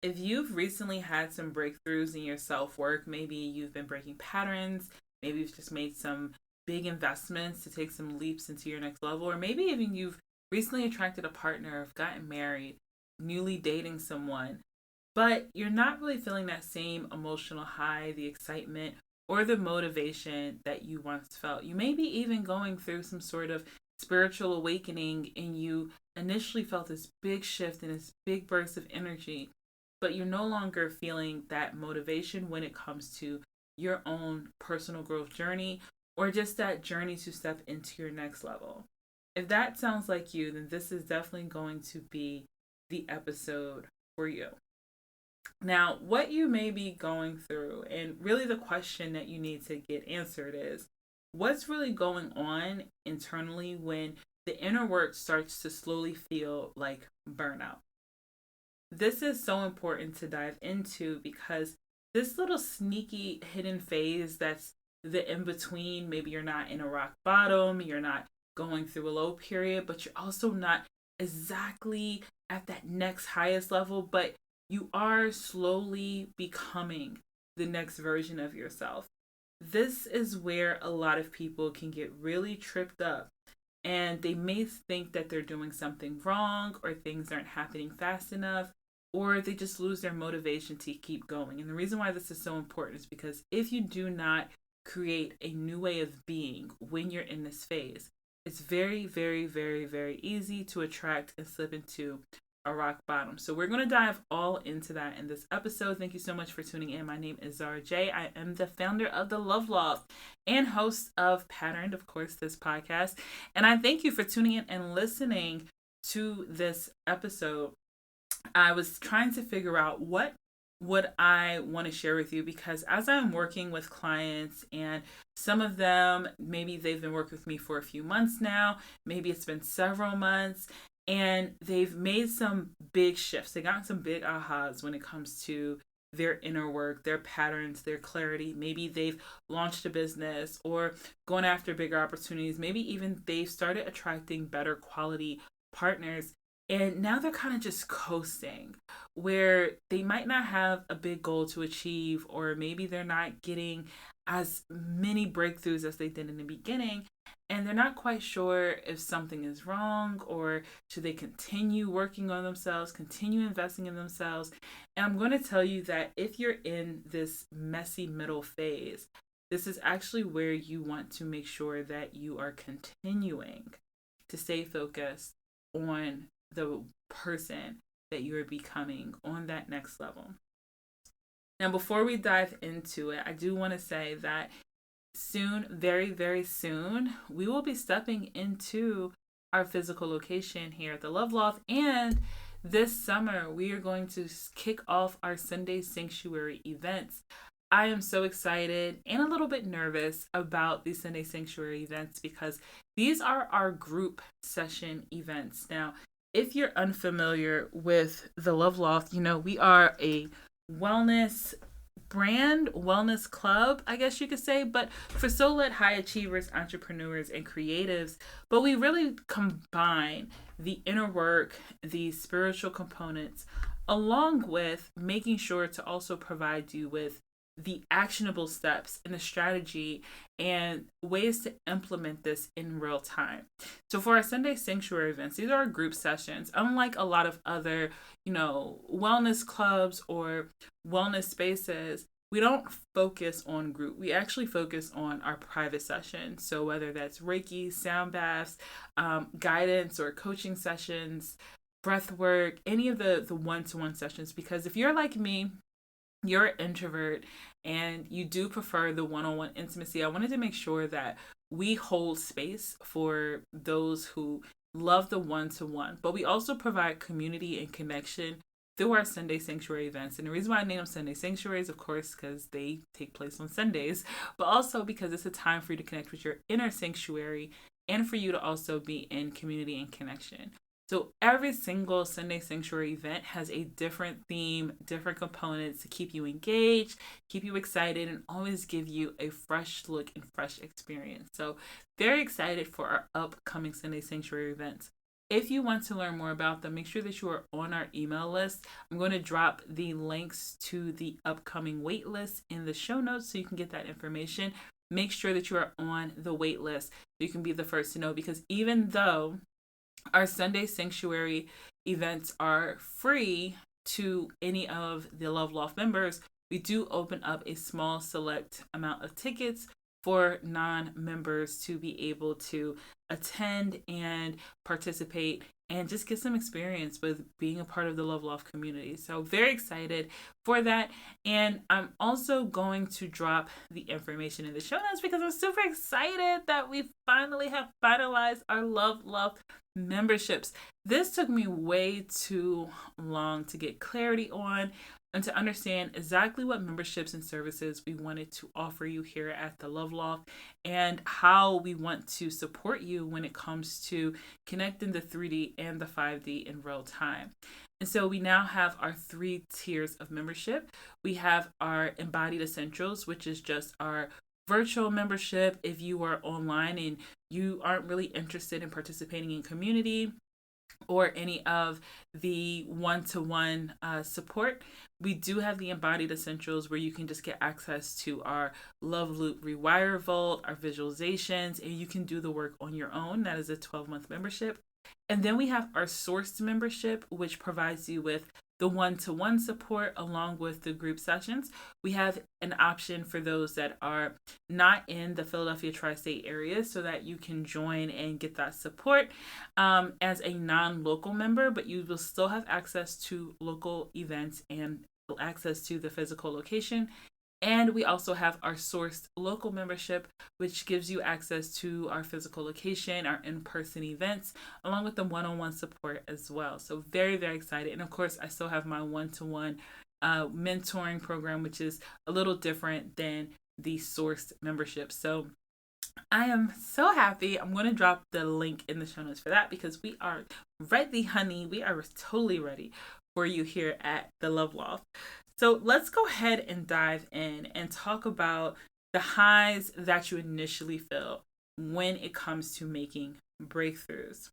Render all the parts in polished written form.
if you've recently had some breakthroughs in your self work, maybe you've been breaking patterns, maybe you've just made some big investments to take some leaps into your next level, or maybe even you've recently attracted a partner, have gotten married, newly dating someone, but you're not really feeling that same emotional high, the excitement, or the motivation that you once felt. You may be even going through some sort of spiritual awakening and you initially felt this big shift and this big burst of energy, but you're no longer feeling that motivation when it comes to your own personal growth journey or just that journey to step into your next level. If that sounds like you, then this is definitely going to be the episode for you. Now, what you may be going through, and really the question that you need to get answered is what's really going on internally when the inner work starts to slowly feel like burnout? This is so important to dive into because this little sneaky hidden phase that's the in between, maybe you're not in a rock bottom, you're not going through a low period, but you're also not exactly at that next highest level, but you are slowly becoming the next version of yourself. This is where a lot of people can get really tripped up and they may think that they're doing something wrong or things aren't happening fast enough or they just lose their motivation to keep going. And the reason why this is so important is because if you do not create a new way of being when you're in this phase, it's very, very, very, very easy to attract and slip into a rock bottom. So we're going to dive all into that in this episode. Thank you so much for tuning in. My name is Zara J. I am the founder of The Love Loft and host of Patterned, of course, this podcast. And I thank you for tuning in and listening to this episode. I was trying to figure out what I want to share with you because as I'm working with clients and some of them, maybe they've been working with me for a few months now, maybe it's been several months, and they've made some big shifts. They got some big ahas when it comes to their inner work, their patterns, their clarity. Maybe they've launched a business or going after bigger opportunities. Maybe even they've started attracting better quality partners. And now they're kind of just coasting where they might not have a big goal to achieve, or maybe they're not getting as many breakthroughs as they did in the beginning. And they're not quite sure if something is wrong or should they continue working on themselves, continue investing in themselves. And I'm going to tell you that if you're in this messy middle phase, this is actually where you want to make sure that you are continuing to stay focused on the person that you're becoming on that next level. Now, before we dive into it, I do want to say that soon, very, very soon, we will be stepping into our physical location here at the Love Loft. And this summer, we are going to kick off our Sunday Sanctuary events. I am so excited and a little bit nervous about these Sunday Sanctuary events because these are our group session events. Now, if you're unfamiliar with the Love Loft, we are a wellness brand, wellness club, I guess you could say, but for solo-led high achievers, entrepreneurs, and creatives. But we really combine the inner work, the spiritual components, along with making sure to also provide you with the actionable steps and the strategy and ways to implement this in real time. So for our Sunday Sanctuary events, these are our group sessions. Unlike a lot of other, wellness clubs or wellness spaces, we don't focus on group. We actually focus on our private sessions. So whether that's Reiki, sound baths, guidance or coaching sessions, breath work, any of the one-to-one sessions. Because if you're like me, you're an introvert and you do prefer the one-on-one intimacy, I wanted to make sure that we hold space for those who love the one-to-one, but we also provide community and connection through our Sunday Sanctuary events. And the reason why I name them Sunday Sanctuaries, of course, because they take place on Sundays, but also because it's a time for you to connect with your inner sanctuary and for you to also be in community and connection. So every single Sunday Sanctuary event has a different theme, different components to keep you engaged, keep you excited, and always give you a fresh look and fresh experience. So very excited for our upcoming Sunday Sanctuary events. if you want to learn more about them, make sure that you are on our email list. I'm going to drop the links to the upcoming wait list in the show notes so you can get that information. Make sure that you are on the wait list so you can be the first to know, because even though our Sunday Sanctuary events are free to any of the Love Loft members, we do open up a small select amount of tickets for non-members to be able to attend and participate and just get some experience with being a part of the Love Loft community. So very excited for that. And I'm also going to drop the information in the show notes because I'm super excited that we finally have finalized our Love Loft memberships. This took me way too long to get clarity on and to understand exactly what memberships and services we wanted to offer you here at the Love Loft and how we want to support you when it comes to connecting the 3D and the 5D in real time. And so we now have our 3 tiers of membership. We have our Embodied Essentials, which is just our virtual membership if you are online and you aren't really interested in participating in community or any of the one-to-one support. We do have the Embodied Essentials where you can just get access to our Love Loop Rewire Vault, our visualizations, and you can do the work on your own. That is a 12-month membership. And then we have our Sourced membership, which provides you with the one-to-one support along with the group sessions. We have an option for those that are not in the Philadelphia tri-state area so that you can join and get that support as a non-local member, but you will still have access to local events and access to the physical location. And we also have our Sourced local membership, which gives you access to our physical location, our in-person events, along with the one-on-one support as well. So very, very excited. And of course, I still have my one-to-one mentoring program, which is a little different than the Sourced membership. So I am so happy. I'm going to drop the link in the show notes for that because we are ready, honey. We are totally ready for you here at the Love Loft. So let's go ahead and dive in and talk about the highs that you initially feel when it comes to making breakthroughs.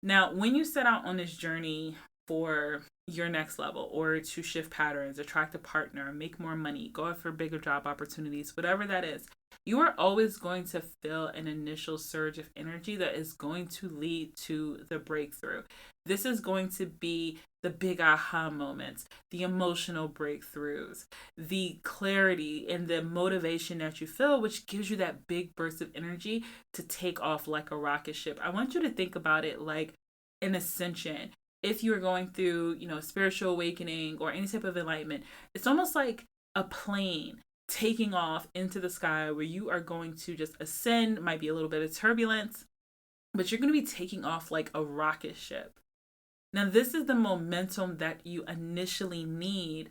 Now, when you set out on this journey for your next level or to shift patterns, attract a partner, make more money, go out for bigger job opportunities, whatever that is, you are always going to feel an initial surge of energy that is going to lead to the breakthrough. This is going to be the big aha moments, the emotional breakthroughs, the clarity and the motivation that you feel, which gives you that big burst of energy to take off like a rocket ship. I want you to think about it like an ascension. If you are going through, spiritual awakening or any type of enlightenment, it's almost like a plane taking off into the sky where you are going to just ascend. Might be a little bit of turbulence, but you're going to be taking off like a rocket ship. Now, this is the momentum that you initially need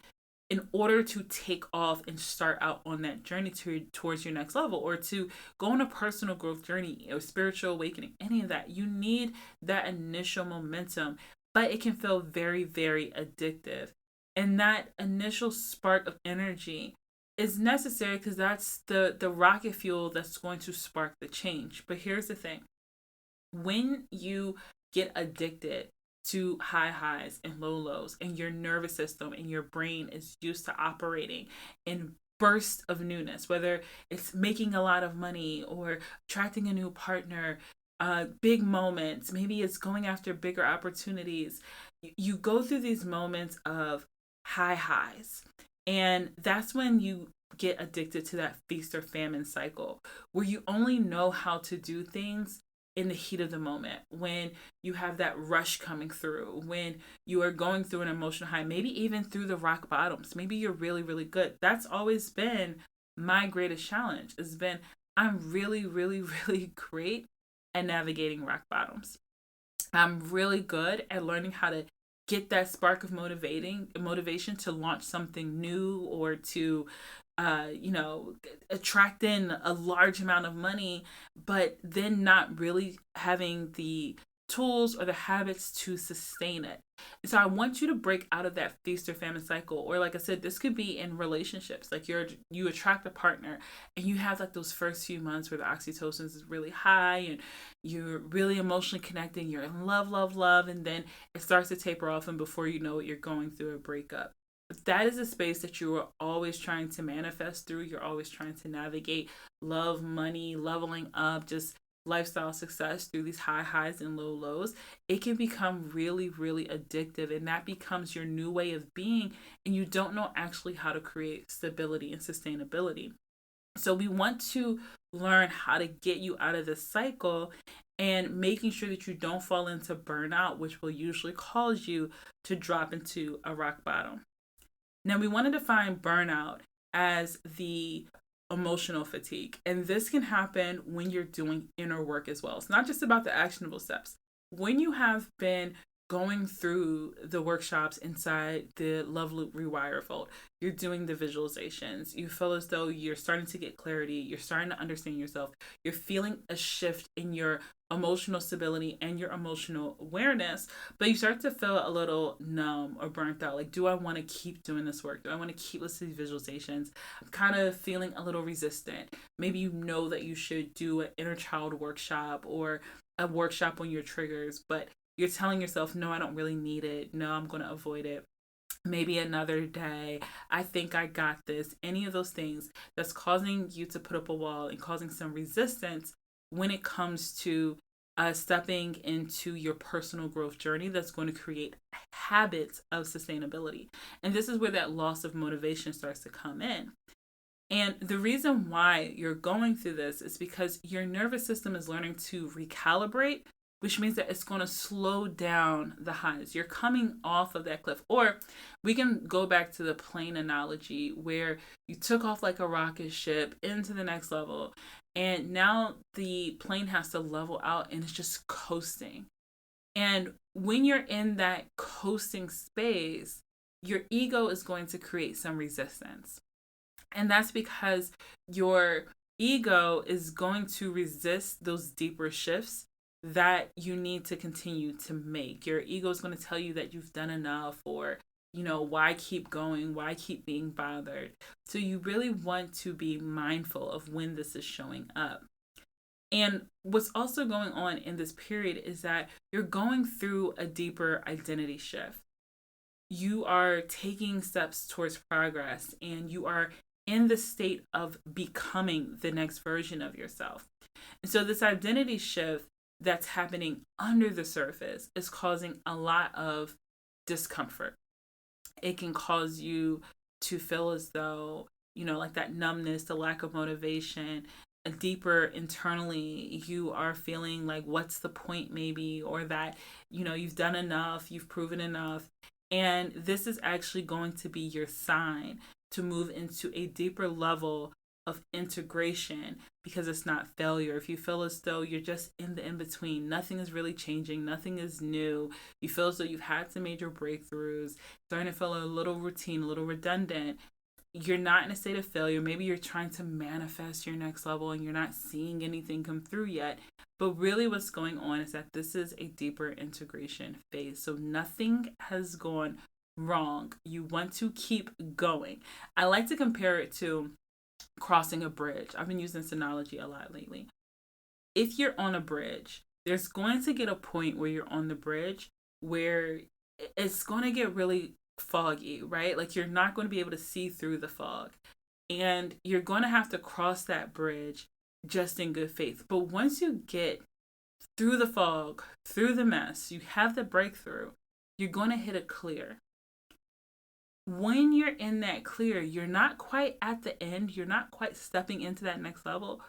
in order to take off and start out on that journey towards your next level, or to go on a personal growth journey or spiritual awakening, any of that. You need that initial momentum, but it can feel very, very addictive. And that initial spark of energy is necessary because that's the rocket fuel that's going to spark the change. But here's the thing. When you get addicted to high highs and low lows, and your nervous system and your brain is used to operating in bursts of newness, whether it's making a lot of money or attracting a new partner, big moments, maybe it's going after bigger opportunities. You go through these moments of high highs, and that's when you get addicted to that feast or famine cycle where you only know how to do things in the heat of the moment, when you have that rush coming through, when you are going through an emotional high, maybe even through the rock bottoms. Maybe you're really, really good. That's always been my greatest challenge. Has been I'm really, really, really great at navigating rock bottoms. I'm really good at learning how to get that spark of motivation to launch something new or to attract in a large amount of money, but then not really having the tools or the habits to sustain it. And so I want you to break out of that feast or famine cycle. Or like I said, this could be in relationships. Like you attract a partner and you have like those first few months where the oxytocin is really high and you're really emotionally connecting, you're in love, love, love, and then it starts to taper off, and before you know it, you're going through a breakup. If that is a space that you are always trying to manifest through, you're always trying to navigate love, money, leveling up, just lifestyle success through these high highs and low lows, it can become really, really addictive. And that becomes your new way of being. And you don't know actually how to create stability and sustainability. So we want to learn how to get you out of this cycle and making sure that you don't fall into burnout, which will usually cause you to drop into a rock bottom. Now, we want to define burnout as the emotional fatigue. And this can happen when you're doing inner work as well. It's not just about the actionable steps. When you have been going through the workshops inside the Love Loop Rewire Vault, you're doing the visualizations, you feel as though you're starting to get clarity, you're starting to understand yourself, you're feeling a shift in your emotional stability and your emotional awareness, but you start to feel a little numb or burnt out. Like, do I want to keep doing this work? Do I want to keep listening to visualizations? I'm kind of feeling a little resistant. Maybe you know that you should do an inner child workshop or a workshop on your triggers, but you're telling yourself, no, I don't really need it. No, I'm going to avoid it. Maybe another day. I think I got this. Any of those things that's causing you to put up a wall and causing some resistance when it comes to stepping into your personal growth journey that's going to create habits of sustainability. And this is where that loss of motivation starts to come in. And the reason why you're going through this is because your nervous system is learning to recalibrate, which means that it's going to slow down the highs. You're coming off of that cliff. Or we can go back to the plane analogy where you took off like a rocket ship into the next level. And now the plane has to level out and it's just coasting. And when you're in that coasting space, your ego is going to create some resistance. And that's because your ego is going to resist those deeper shifts that you need to continue to make. Your ego is going to tell you that you've done enough, or, why keep going? Why keep being bothered? So you really want to be mindful of when this is showing up. And what's also going on in this period is that you're going through a deeper identity shift. You are taking steps towards progress and you are in the state of becoming the next version of yourself. And so this identity shift that's happening under the surface is causing a lot of discomfort. It can cause you to feel as though, like that numbness, the lack of motivation, deeper internally, you are feeling like, what's the point maybe, or that, you've done enough, you've proven enough. And this is actually going to be your sign to move into a deeper level of integration, because it's not failure. If you feel as though you're just in the in-between, nothing is really changing, nothing is new, you feel as though you've had some major breakthroughs, starting to feel a little routine, a little redundant, you're not in a state of failure. Maybe you're trying to manifest your next level and you're not seeing anything come through yet. But really what's going on is that this is a deeper integration phase. So nothing has gone wrong. You want to keep going. I like to compare it to crossing a bridge. I've been using this analogy a lot lately. If you're on a bridge, there's going to get a point where you're on the bridge where it's going to get really foggy, right? Like you're not going to be able to see through the fog. And you're going to have to cross that bridge just in good faith. But once you get through the fog, through the mess, you have the breakthrough, you're going to hit a clear. When you're in that clear, you're not quite at the end, you're not quite stepping into that next level,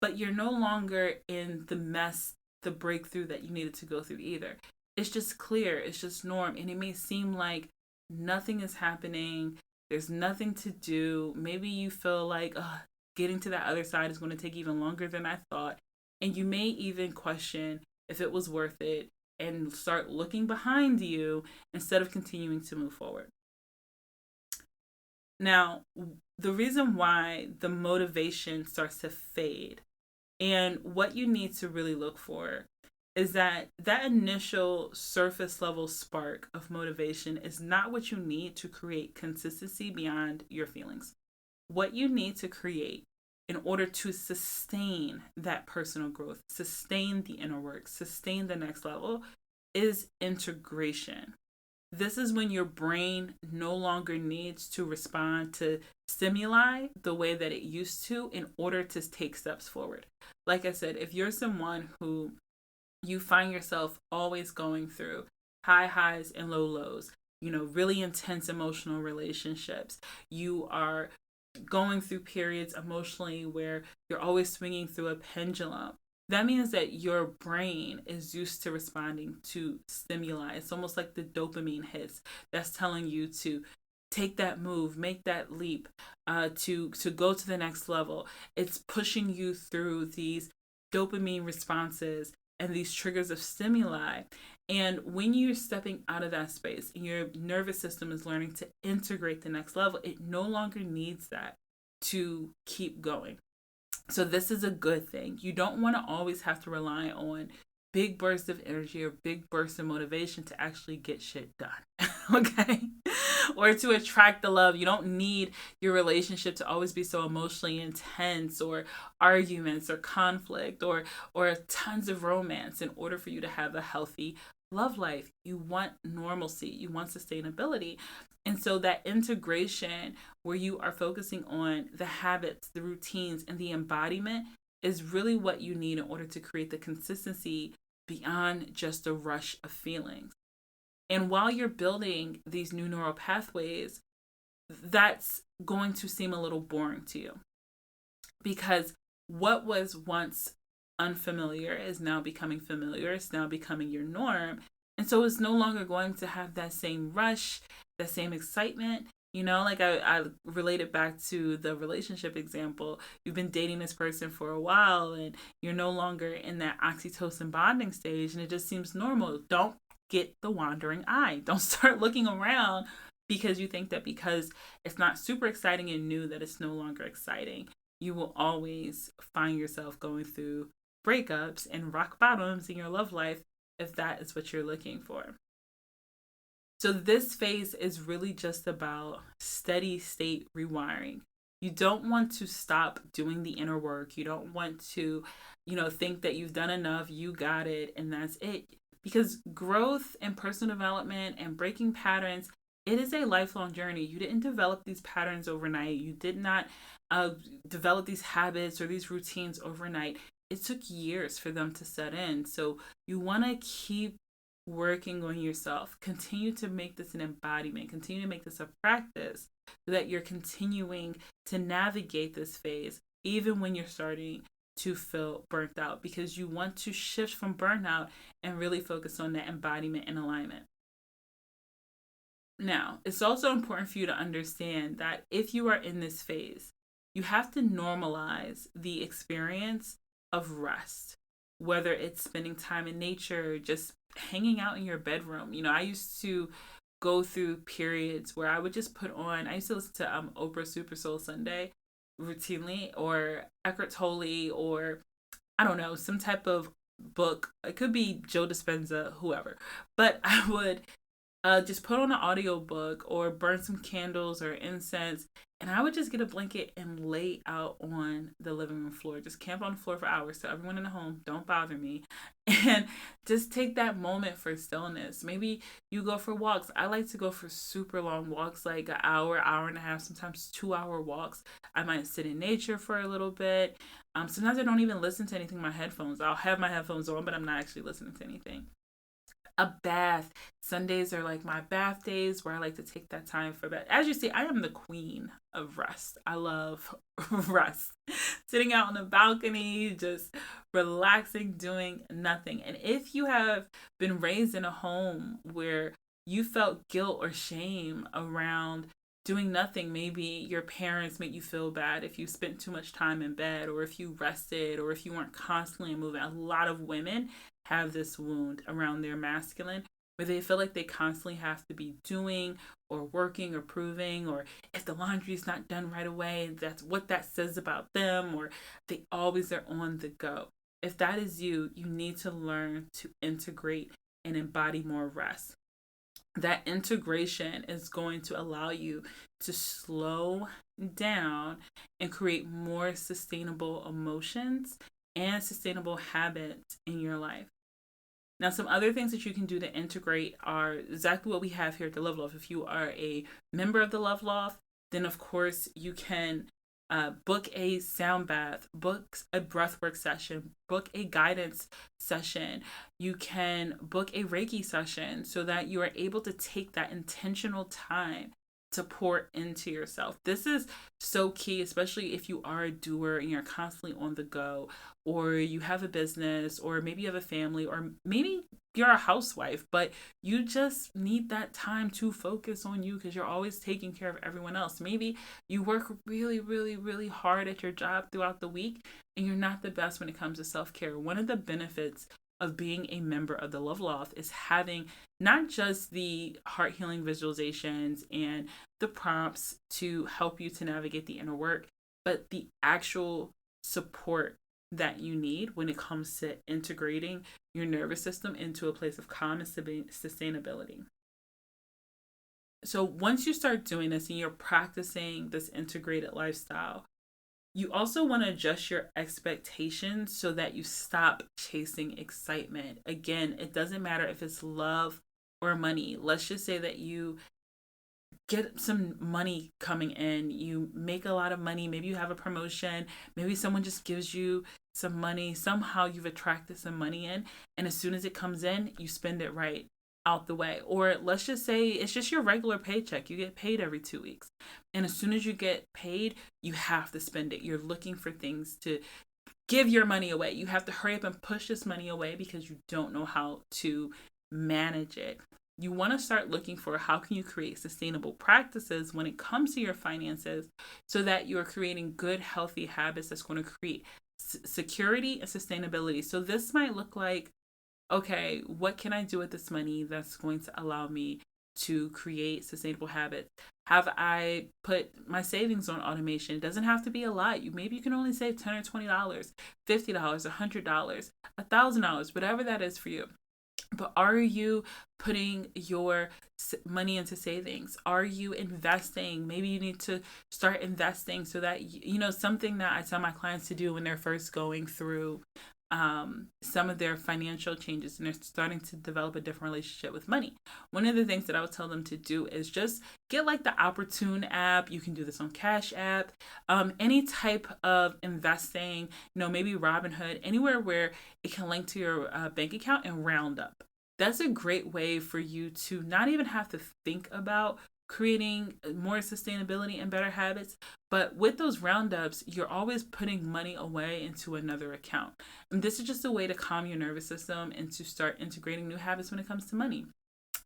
but you're no longer in the mess, the breakthrough that you needed to go through either. It's just clear, it's just norm, and it may seem like nothing is happening, there's nothing to do. Maybe you feel like getting to that other side is going to take even longer than I thought, and you may even question if it was worth it and start looking behind you instead of continuing to move forward. Now, the reason why the motivation starts to fade and what you need to really look for is that that initial surface level spark of motivation is not what you need to create consistency beyond your feelings. What you need to create in order to sustain that personal growth, sustain the inner work, sustain the next level is integration. This is when your brain no longer needs to respond to stimuli the way that it used to in order to take steps forward. Like I said, if you're someone who you find yourself always going through high highs and low lows, really intense emotional relationships, you are going through periods emotionally where you're always swinging through a pendulum, that means that your brain is used to responding to stimuli. It's almost like the dopamine hits that's telling you to take that move, make that leap, to go to the next level. It's pushing you through these dopamine responses and these triggers of stimuli. And when you're stepping out of that space and your nervous system is learning to integrate the next level, it no longer needs that to keep going. So this is a good thing. You don't want to always have to rely on big bursts of energy or big bursts of motivation to actually get shit done. Okay? Or to attract the love. You don't need your relationship to always be so emotionally intense, or arguments or conflict, or tons of romance in order for you to have a healthy love life. You want normalcy, you want sustainability. And so that integration where you are focusing on the habits, the routines, and the embodiment is really what you need in order to create the consistency beyond just a rush of feelings. And while you're building these new neural pathways, that's going to seem a little boring to you, because what was once unfamiliar is now becoming familiar. It's now becoming your norm. And so it's no longer going to have that same rush, that same excitement. Like I relate it back to the relationship example. You've been dating this person for a while and you're no longer in that oxytocin bonding stage, and it just seems normal. Don't get the wandering eye. Don't start looking around because you think that because it's not super exciting and new that it's no longer exciting. You will always find yourself going through breakups and rock bottoms in your love life if that is what you're looking for. So this phase is really just about steady state rewiring. You don't want to stop doing the inner work. You don't want to, think that you've done enough, you got it, and that's it. Because growth and personal development and breaking patterns, it is a lifelong journey. You didn't develop these patterns overnight. You did not develop these habits or these routines overnight. It took years for them to set in. So you want to keep working on yourself. Continue to make this an embodiment. Continue to make this a practice so that you're continuing to navigate this phase, even when you're starting to feel burnt out, because you want to shift from burnout and really focus on that embodiment and alignment. Now, it's also important for you to understand that if you are in this phase, you have to normalize the experience of rest, whether it's spending time in nature, just hanging out in your bedroom. I used to go through periods where I would just I used to listen to Oprah Super Soul Sunday routinely, or Eckhart Tolle, or I don't know, some type of book. It could be Joe Dispenza, whoever. But I would just put on an audiobook or burn some candles or incense, and I would just get a blanket and lay out on the living room floor. Just camp on the floor for hours. So everyone in the home, don't bother me. And just take that moment for stillness. Maybe you go for walks. I like to go for super long walks, like an hour, hour and a half, sometimes 2 hour walks. I might sit in nature for a little bit. Sometimes I don't even listen to anything in my headphones. I'll have my headphones on, but I'm not actually listening to anything. A bath. Sundays are like my bath days where I like to take that time for that. As you see, I am the queen of rest. I love rest. Sitting out on the balcony, just relaxing, doing nothing. And if you have been raised in a home where you felt guilt or shame around doing nothing, maybe your parents made you feel bad if you spent too much time in bed, or if you rested, or if you weren't constantly moving. A lot of women have this wound around their masculine where they feel like they constantly have to be doing or working or proving, or if the laundry is not done right away, that's what that says about them, or they always are on the go. if that is you, you need to learn to integrate and embody more rest. That integration is going to allow you to slow down and create more sustainable emotions and sustainable habits in your life. Now, some other things that you can do to integrate are exactly what we have here at the Love Loft. If you are a member of the Love Loft, then of course you can book a sound bath, book a breathwork session, book a guidance session. You can book a Reiki session so that you are able to take that intentional time to pour into yourself. This is so key, especially if you are a doer and you're constantly on the go, or you have a business, or maybe you have a family, or maybe you're a housewife, but you just need that time to focus on you because you're always taking care of everyone else. Maybe you work really, really, really hard at your job throughout the week and you're not the best when it comes to self care. One of the benefits of being a member of the Love Loft is having not just the heart healing visualizations and the prompts to help you to navigate the inner work, but the actual support that you need when it comes to integrating your nervous system into a place of calm and sustainability. So once you start doing this and you're practicing this integrated lifestyle, you also want to adjust your expectations so that you stop chasing excitement. Again, it doesn't matter if it's love or money. Let's just say that you get some money coming in, you make a lot of money, maybe you have a promotion, maybe someone just gives you some money, somehow you've attracted some money in, and as soon as it comes in, you spend it right out the way. Or let's just say it's just your regular paycheck. You get paid every 2 weeks. And as soon as you get paid, you have to spend it. You're looking for things to give your money away. You have to hurry up and push this money away because you don't know how to manage it. You want to start looking for how can you create sustainable practices when it comes to your finances so that you're creating good, healthy habits that's going to create security and sustainability. So this might look like, okay, what can I do with this money that's going to allow me to create sustainable habits? Have I put my savings on automation? It doesn't have to be a lot. Maybe you can only save $10 or $20, $50, $100, $1,000, whatever that is for you. But are you putting your money into savings? Are you investing? Maybe you need to start investing so that, something that I tell my clients to do when they're first going through some of their financial changes and they're starting to develop a different relationship with money. One of the things that I would tell them to do is just get like the Opportune app. You can do this on Cash App, any type of investing, maybe Robinhood, anywhere where it can link to your bank account and round up. That's a great way for you to not even have to think about creating more sustainability and better habits. But with those roundups, you're always putting money away into another account. And this is just a way to calm your nervous system and to start integrating new habits when it comes to money.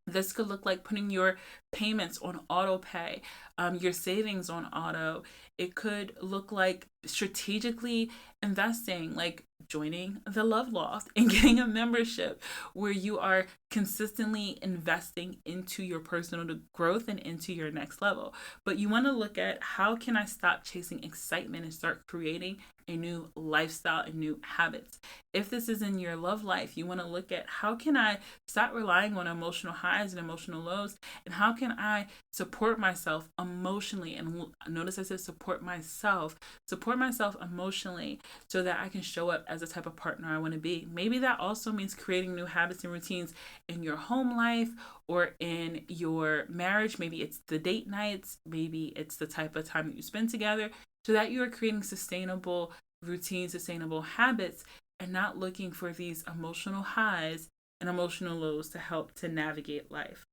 This could look like putting your payments on auto pay, your savings on auto. It could look like strategically investing, like joining the Love Loft and getting a membership where you are consistently investing into your personal growth and into your next level. But you want to look at how can I stop chasing excitement and start creating a new lifestyle and new habits. If this is in your love life, you want to look at how can I stop relying on emotional highs and emotional lows, and how can I support myself emotionally. And notice I said support myself emotionally so that I can show up as the type of partner I want to be. Maybe that also means creating new habits and routines in your home life or in your marriage. Maybe it's the date nights, maybe it's the type of time that you spend together, so that you are creating sustainable routines, sustainable habits, and not looking for these emotional highs and emotional lows to help to navigate life.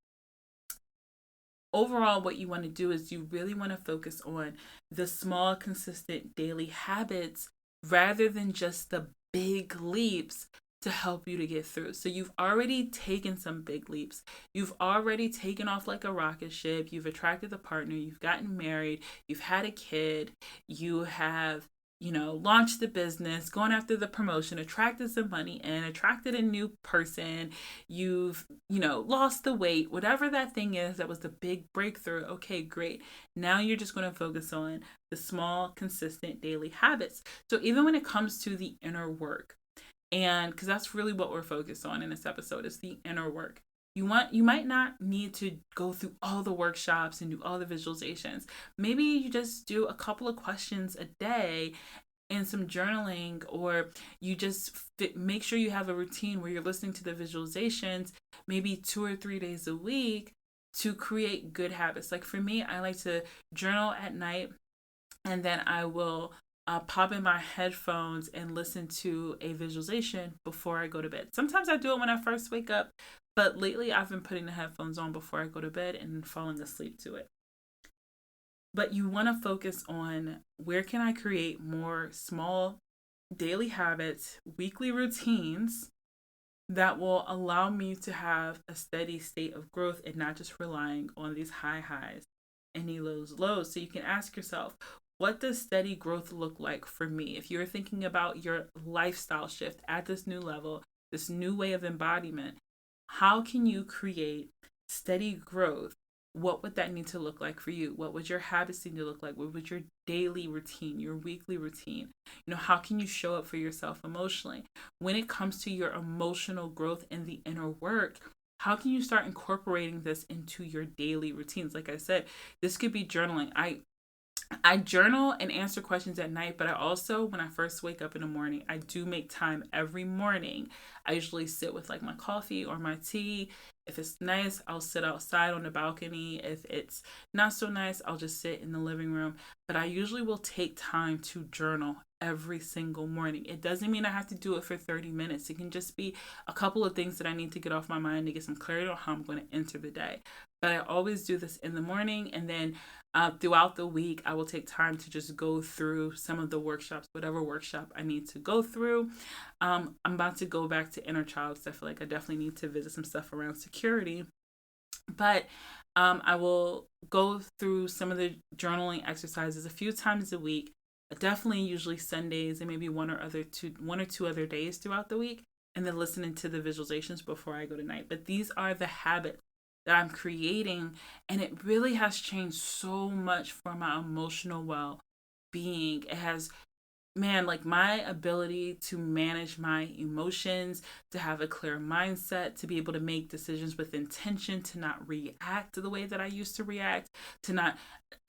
Overall, what you want to do is you really want to focus on the small, consistent daily habits rather than just the big leaps to help you to get through. So you've already taken some big leaps. You've already taken off like a rocket ship. You've attracted the partner. You've gotten married. You've had a kid. You have, launched the business, gone after the promotion, attracted some money and attracted a new person. You've, lost the weight, whatever that thing is that was the big breakthrough. Okay, great. Now you're just going to focus on the small, consistent daily habits. So even when it comes to the inner work, And because that's really what we're focused on in this episode is the inner work. You might not need to go through all the workshops and do all the visualizations. Maybe you just do a couple of questions a day and some journaling, or you just make sure you have a routine where you're listening to the visualizations maybe 2 or 3 days a week to create good habits. Like for me, I like to journal at night, and then I will pop in my headphones and listen to a visualization before I go to bed. Sometimes I do it when I first wake up, but lately I've been putting the headphones on before I go to bed and falling asleep to it. But you want to focus on where can I create more small daily habits, weekly routines that will allow me to have a steady state of growth and not just relying on these high highs and any lows. So you can ask yourself, what does steady growth look like for me? If you're thinking about your lifestyle shift at this new level, this new way of embodiment, how can you create steady growth? What would that need to look like for you? What would your habits need to look like? What would your daily routine, your weekly routine? How can you show up for yourself emotionally? When it comes to your emotional growth and the inner work, how can you start incorporating this into your daily routines? Like I said, this could be journaling. I journal and answer questions at night, but I also, when I first wake up in the morning, I do make time every morning. I usually sit with like my coffee or my tea. If it's nice, I'll sit outside on the balcony. If it's not so nice, I'll just sit in the living room. But I usually will take time to journal every single morning. It doesn't mean I have to do it for 30 minutes. It can just be a couple of things that I need to get off my mind to get some clarity on how I'm going to enter the day. But I always do this in the morning, and then throughout the week, I will take time to just go through some of the workshops, whatever workshop I need to go through. I'm about to go back to inner child because I feel like I definitely need to visit some stuff around security. But I will go through some of the journaling exercises a few times a week. Definitely, usually Sundays and maybe one or two other days throughout the week, and then listening to the visualizations before I go to night. But these are the habits that I'm creating, and it really has changed so much for my emotional well-being. It has, man, like my ability to manage my emotions, to have a clear mindset, to be able to make decisions with intention, to not react to the way that I used to react, to not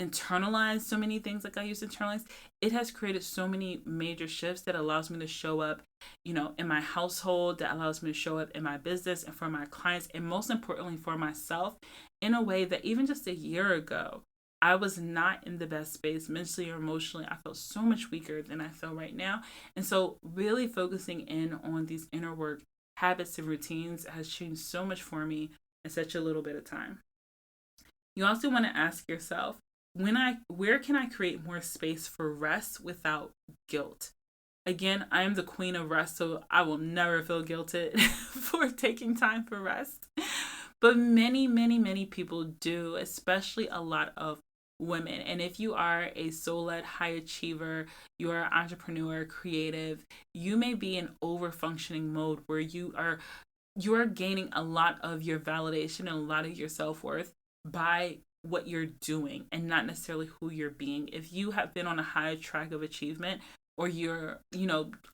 internalize so many things like I used to internalize. It has created so many major shifts that allows me to show up, in my household, that allows me to show up in my business and for my clients, and most importantly for myself, in a way that even just a year ago, I was not in the best space mentally or emotionally. I felt so much weaker than I feel right now. And so really focusing in on these inner work habits and routines has changed so much for me in such a little bit of time. You also want to ask yourself, where can I create more space for rest without guilt? Again, I am the queen of rest, so I will never feel guilted for taking time for rest. But many, many, many people do, especially a lot of women. And if you are a soul-led high achiever, you're an entrepreneur, creative, you may be in over-functioning mode where you're gaining a lot of your validation and a lot of your self-worth by what you're doing and not necessarily who you're being. If you have been on a high track of achievement, or you're,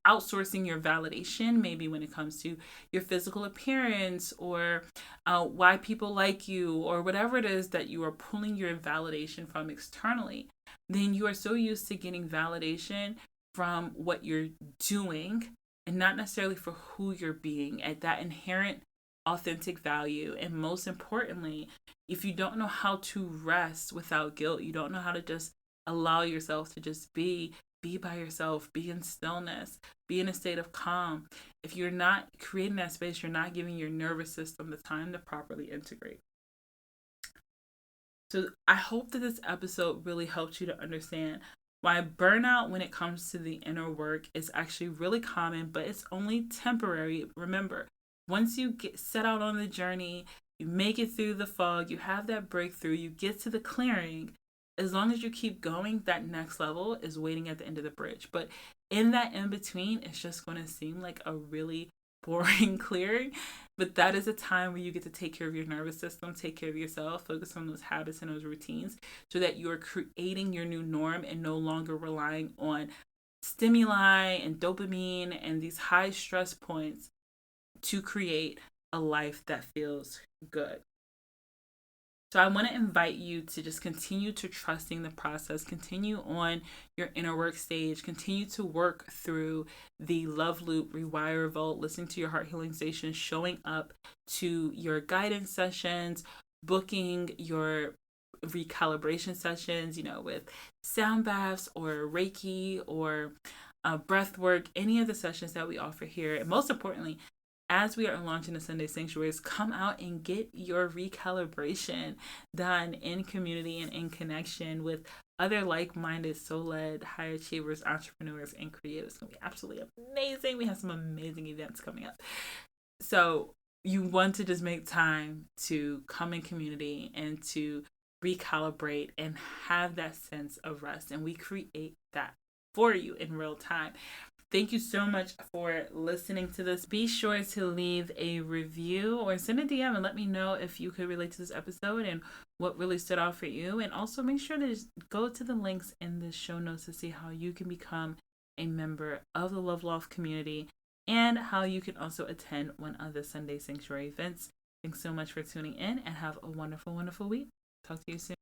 outsourcing your validation, maybe when it comes to your physical appearance or why people like you, or whatever it is that you are pulling your validation from externally, then you are so used to getting validation from what you're doing and not necessarily for who you're being at that inherent authentic value. And most importantly, if you don't know how to rest without guilt, you don't know how to just allow yourself to just be by yourself, be in stillness, be in a state of calm. If you're not creating that space, you're not giving your nervous system the time to properly integrate. So I hope that this episode really helped you to understand why burnout when it comes to the inner work is actually really common, but it's only temporary. Remember, once you get set out on the journey, you make it through the fog, you have that breakthrough, you get to the clearing, as long as you keep going, that next level is waiting at the end of the bridge. But in that in between, it's just going to seem like a really boring clearing. But that is a time where you get to take care of your nervous system, take care of yourself, focus on those habits and those routines so that you are creating your new norm and no longer relying on stimuli and dopamine and these high stress points to create a life that feels good. So I want to invite you to just continue to trusting the process, continue on your inner work stage, continue to work through the love loop, rewire, revolt, listening to your heart healing station, showing up to your guidance sessions, booking your recalibration sessions, with sound baths or Reiki or breath work, any of the sessions that we offer here. And most importantly, as we are launching the Sunday Sanctuaries, come out and get your recalibration done in community and in connection with other like-minded, soul-led, high achievers, entrepreneurs, and creatives. It's going to be absolutely amazing. We have some amazing events coming up. So you want to just make time to come in community and to recalibrate and have that sense of rest. And we create that for you in real time. Thank you so much for listening to this. Be sure to leave a review or send a DM and let me know if you could relate to this episode and what really stood out for you. And also make sure to go to the links in the show notes to see how you can become a member of the Love Loft community and how you can also attend one of the Sunday Sanctuary events. Thanks so much for tuning in and have a wonderful, wonderful week. Talk to you soon.